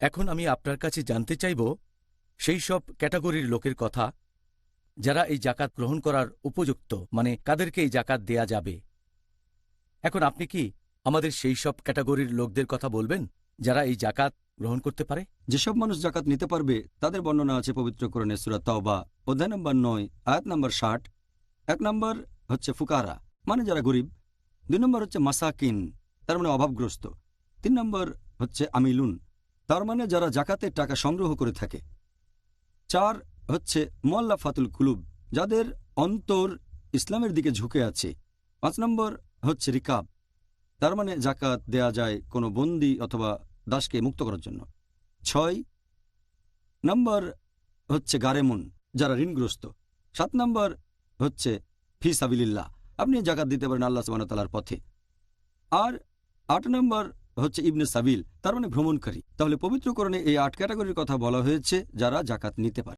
এখন আমি আপনার কাছে জানতে চাইব সেই সব ক্যাটাগরির লোকের কথা যারা এই জাকাত গ্রহণ করার উপযুক্ত, মানে কাদেরকে এই জাকাত দেয়া যাবে। এখন আপনি কি আমাদের সেই সব ক্যাটাগরির লোকদের কথা বলবেন যারা এই জাকাত গ্রহণ করতে পারে? যেসব মানুষ জাকাত নিতে পারবে তাদের বর্ণনা আছে পবিত্র কোরআনে সূরা তাওবা অধ্যায় নম্বর 9 আয়াত নম্বর 60। 1 নম্বর হচ্ছে ফুকারা, মানে যারা গরিব। 2 নম্বর হচ্ছে মাসাকিন, তার মানে অভাবগ্রস্ত। 3 নম্বর হচ্ছে আমিলুন, তার মানে যারা জাকাতের টাকা সংগ্রহ করে থাকে। 4 হচ্ছে মুআল্লাফাতুল কুলুব, যাদের অন্তর ইসলামের দিকে ঝুঁকে আছে। 5 নম্বর হচ্ছে রিকাব, তার মানে জাকাত দেয়া যায় কোনো বন্দী অথবা দাসকে মুক্ত করার জন্য। 6 নম্বর হচ্ছে গারেমুন, যারা ঋণগ্রস্ত। 7 নম্বর হচ্ছে ফি সাবিলিল্লাহ, আপনি জাকাত দিতে পারেন আল্লাহ সুবহানাহু ওয়া তাআলার পথে। আর 8 নম্বর হচ্ছে ইবনে সাবিল, তার মানে ভ্রমণকারী। তাহলে পবিত্র কোরআনে এই 8 ক্যাটাগরির কথা বলা হয়েছে যারা জাকাত নিতে পারে।